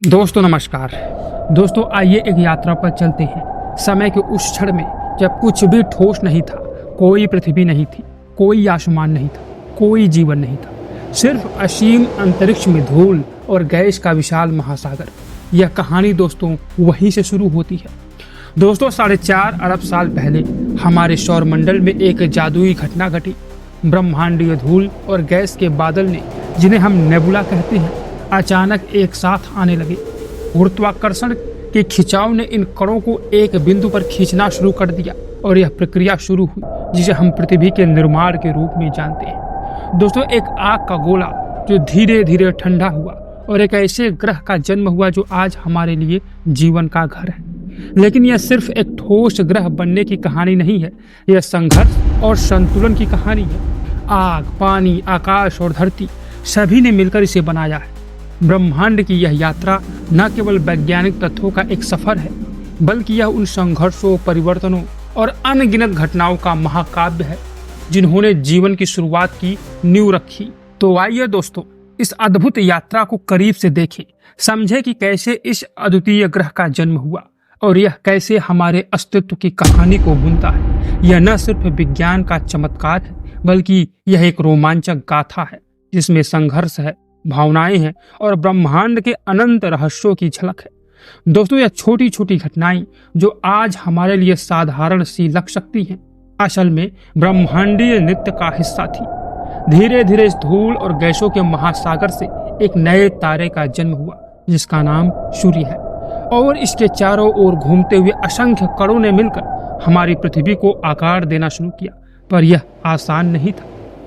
दोस्तों नमस्कार। दोस्तों आइए एक यात्रा पर चलते हैं समय के उस क्षण में जब कुछ भी ठोस नहीं था, कोई पृथ्वी नहीं थी, कोई आसमान नहीं था, कोई जीवन नहीं था, सिर्फ असीम अंतरिक्ष में धूल और गैस का विशाल महासागर। यह कहानी दोस्तों वहीं से शुरू होती है। दोस्तों 4.5 अरब साल पहले हमारे सौरमंडल में एक जादुई घटना घटी। ब्रह्मांडीय धूल और गैस के बादल ने, जिन्हें हम नेबुला कहते हैं, अचानक एक साथ आने लगे। गुरुत्वाकर्षण के खिंचाव ने इन कणों को एक बिंदु पर खींचना शुरू कर दिया और यह प्रक्रिया शुरू हुई जिसे हम पृथ्वी के निर्माण के रूप में जानते हैं। दोस्तों एक आग का गोला जो धीरे धीरे ठंडा हुआ और एक ऐसे ग्रह का जन्म हुआ जो आज हमारे लिए जीवन का घर है। लेकिन यह सिर्फ एक ठोस ग्रह बनने की कहानी नहीं है, यह संघर्ष और संतुलन की कहानी है। आग, पानी, आकाश और धरती सभी ने मिलकर इसे बनाया है। ब्रह्मांड की यह यात्रा न केवल वैज्ञानिक तथ्यों का एक सफर है, बल्कि यह उन संघर्षों, परिवर्तनों और अनगिनत घटनाओं का महाकाव्य है जिन्होंने जीवन की शुरुआत की नींव रखी। तो आइए दोस्तों इस अद्भुत यात्रा को करीब से देखें, समझें कि कैसे इस अद्वितीय ग्रह का जन्म हुआ और यह कैसे हमारे अस्तित्व की कहानी को बुनता है। यह न सिर्फ विज्ञान का चमत्कार है, बल्कि यह एक रोमांचक गाथा है जिसमें संघर्ष है, भावनाएं हैं और ब्रह्मांड के अनंत रहस्यों की झलक है। दोस्तों यह छोटी छोटी घटनाएं जो आज हमारे लिए साधारण सी लग सकती हैं, असल में ब्रह्मांडीय नृत्य का हिस्सा थी। धीरे धीरे इस धूल और गैसों के महासागर से एक नए तारे का जन्म हुआ जिसका नाम सूर्य है, और इसके चारों ओर घूमते हुए असंख्य कणों ने मिलकर हमारी पृथ्वी को आकार देना शुरू किया। पर यह आसान नहीं था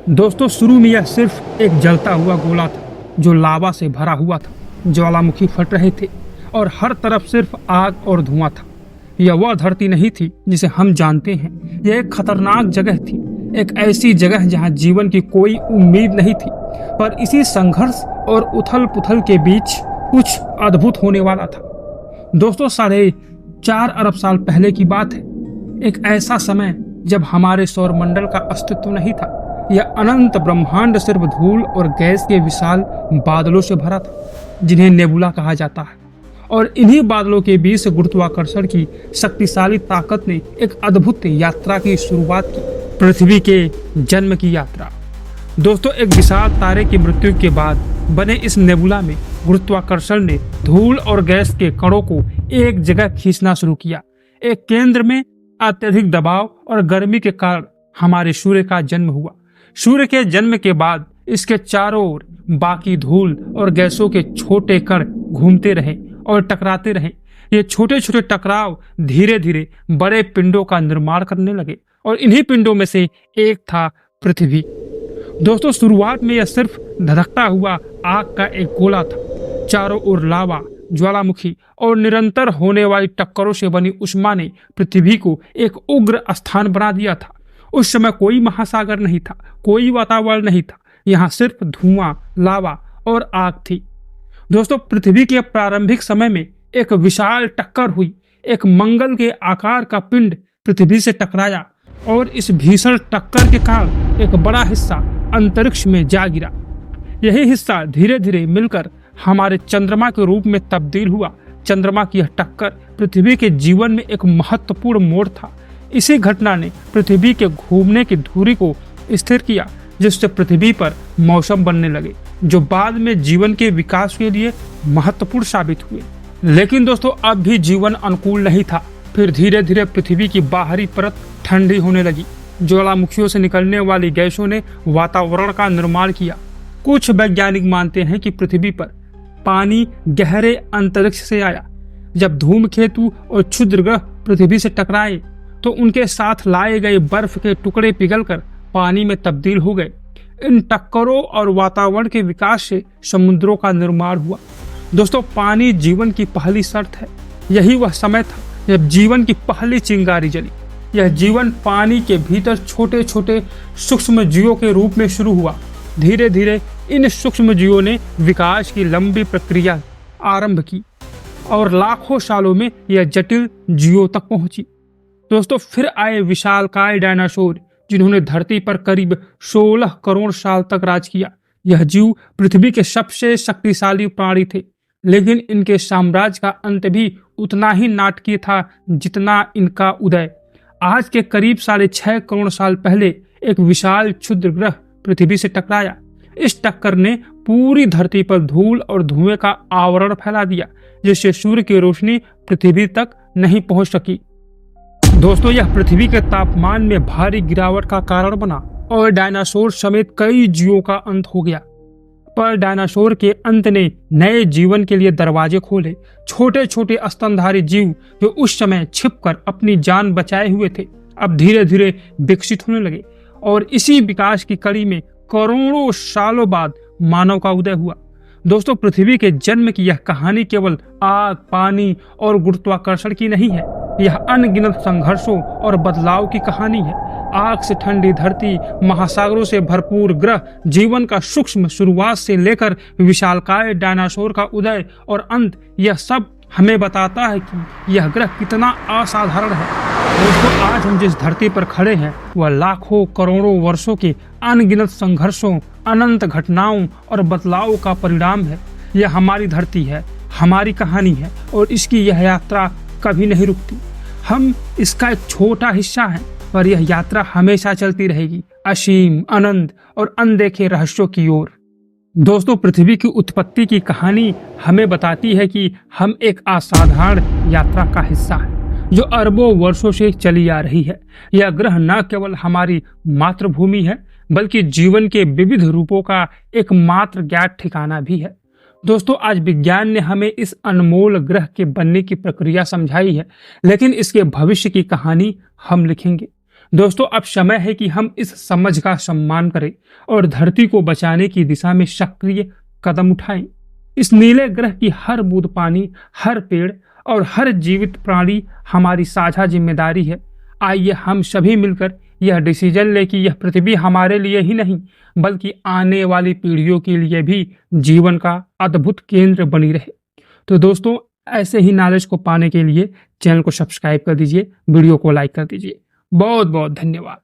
दोस्तों। शुरू में यह सिर्फ एक जलता हुआ गोला था जो लावा से भरा हुआ था। ज्वालामुखी फट रहे थे और हर तरफ सिर्फ आग और धुआं था। यह वह धरती नहीं थी जिसे हम जानते हैं। यह एक खतरनाक जगह थी, एक ऐसी जगह जहां जीवन की कोई उम्मीद नहीं थी। पर इसी संघर्ष और उथल पुथल के बीच कुछ अद्भुत होने वाला था। दोस्तों 4.5 अरब साल पहले की बात है। एक ऐसा समय जब हमारे सौरमंडल का अस्तित्व नहीं था। यह अनंत ब्रह्मांड सिर्फ धूल और गैस के विशाल बादलों से भरा था जिन्हें नेबुला कहा जाता है। और इन्हीं बादलों के बीच गुरुत्वाकर्षण की शक्तिशाली ताकत ने एक अद्भुत यात्रा की शुरुआत की, पृथ्वी के जन्म की यात्रा। दोस्तों एक विशाल तारे की मृत्यु के बाद बने इस नेबुला में गुरुत्वाकर्षण ने धूल और गैस के कणों को एक जगह खींचना शुरू किया। एक केंद्र में अत्यधिक दबाव और गर्मी के कारण हमारे सूर्य का जन्म हुआ। सूर्य के जन्म के बाद इसके चारों ओर बाकी धूल और गैसों के छोटे कण घूमते रहे और टकराते रहे। ये छोटे छोटे टकराव धीरे धीरे बड़े पिंडों का निर्माण करने लगे और इन्हीं पिंडों में से एक था पृथ्वी। दोस्तों शुरुआत में यह सिर्फ धधकता हुआ आग का एक गोला था। चारों ओर लावा, ज्वालामुखी और निरंतर होने वाली टक्करों से बनी ऊष्मा ने पृथ्वी को एक उग्र स्थान बना दिया था। उस समय कोई महासागर नहीं था, कोई वातावरण नहीं था, यहाँ सिर्फ धुआं, लावा और आग थी। दोस्तों पृथ्वी के प्रारंभिक समय में एक विशाल टक्कर हुई। एक मंगल के आकार का पिंड पृथ्वी से टकराया और इस भीषण टक्कर के कारण एक बड़ा हिस्सा अंतरिक्ष में जा गिरा। यही हिस्सा धीरे धीरे मिलकर हमारे चंद्रमा के रूप में तब्दील हुआ। चंद्रमा की यह टक्कर पृथ्वी के जीवन में एक महत्वपूर्ण मोड़ था। इसी घटना ने पृथ्वी के घूमने की धुरी को स्थिर किया, जिससे पृथ्वी पर मौसम बनने लगे जो बाद में जीवन के विकास के लिए महत्वपूर्ण साबित हुए। लेकिन दोस्तों अब भी जीवन अनुकूल नहीं था। फिर धीरे धीरे पृथ्वी की बाहरी परत ठंडी होने लगी। ज्वालामुखियों से निकलने वाली गैसों ने वातावरण का निर्माण किया। कुछ वैज्ञानिक मानते हैं कि पृथ्वी पर पानी गहरे अंतरिक्ष से आया। जब धूमकेतु और क्षुद्र ग्रह पृथ्वी से टकराए तो उनके साथ लाए गए बर्फ के टुकड़े पिघलकर पानी में तब्दील हो गए। इन टक्करों और वातावरण के विकास से समुद्रों का निर्माण हुआ। दोस्तों पानी जीवन की पहली शर्त है। यही वह समय था जब जीवन की पहली चिंगारी जली। यह जीवन पानी के भीतर छोटे छोटे सूक्ष्म जीवों के रूप में शुरू हुआ। धीरे धीरे इन सूक्ष्म जीवों ने विकास की लंबी प्रक्रिया आरंभ की और लाखों सालों में यह जटिल जीवों तक पहुंची। दोस्तों फिर आए विशालकाय डायनासोर जिन्होंने धरती पर करीब 16 करोड़ साल तक राज किया। यह जीव पृथ्वी के सबसे शक्तिशाली प्राणी थे। लेकिन इनके साम्राज्य का अंत भी उतना ही नाटकीय था जितना इनका उदय। आज के करीब 6.5 करोड़ साल पहले एक विशाल क्षुद्र ग्रह पृथ्वी से टकराया। इस टक्कर ने पूरी धरती पर धूल और धुएं का आवरण फैला दिया, जिससे सूर्य की रोशनी पृथ्वी तक नहीं पहुंच सकी। दोस्तों, यह पृथ्वी के तापमान में भारी गिरावट का कारण बना और डायनासोर समेत कई जीवों का अंत हो गया। पर डायनासोर के अंत ने नए जीवन के लिए दरवाजे खोले। छोटे छोटे स्तनधारी जीव जो उस समय छिपकर अपनी जान बचाए हुए थे, अब धीरे धीरे विकसित होने लगे और इसी विकास की कड़ी में करोड़ों सालों बाद मानव का उदय हुआ। दोस्तों, पृथ्वी के जन्म की यह कहानी केवल आग, पानी और गुरुत्वाकर्षण की नहीं है। यह अनगिनत संघर्षों और बदलाव की कहानी है। आग से ठंडी धरती, महासागरों से भरपूर ग्रह, जीवन का सूक्ष्म शुरुआत से लेकर विशालकाय डायनासोर का उदय और अंत, यह सब हमें बताता है कि यह ग्रह कितना असाधारण है। दोस्तों, आज हम जिस धरती पर खड़े हैं वह लाखों करोड़ों वर्षों के अनगिनत संघर्षों, अनंत घटनाओं और बदलाव का परिणाम है। यह हमारी धरती है, हमारी कहानी है और इसकी यह यात्रा कभी नहीं रुकती। हम इसका एक छोटा हिस्सा हैं, पर यह यात्रा हमेशा चलती रहेगी, असीम, अनंत और अनदेखे रहस्यों की ओर। दोस्तों, पृथ्वी की उत्पत्ति की कहानी हमें बताती है कि हम एक असाधारण यात्रा का हिस्सा हैं, जो अरबों वर्षों से चली आ रही है। यह ग्रह न केवल हमारी मातृभूमि है, बल्कि जीवन के विविध रूपों का एकमात्र ज्ञात ठिकाना भी है। दोस्तों, आज विज्ञान ने हमें इस अनमोल ग्रह के बनने की प्रक्रिया समझाई है, लेकिन इसके भविष्य की कहानी हम लिखेंगे। दोस्तों, अब समय है कि हम इस समझ का सम्मान करें और धरती को बचाने की दिशा में सक्रिय कदम उठाएं। इस नीले ग्रह की हर बूंद पानी, हर पेड़ और हर जीवित प्राणी हमारी साझा जिम्मेदारी है। आइए हम सभी मिलकर यह डिसीजन ले कि यह पृथ्वी हमारे लिए ही नहीं, बल्कि आने वाली पीढ़ियों के लिए भी जीवन का अद्भुत केंद्र बनी रहे। तो दोस्तों, ऐसे ही नॉलेज को पाने के लिए चैनल को सब्सक्राइब कर दीजिए, वीडियो को लाइक कर दीजिए। बहुत बहुत धन्यवाद।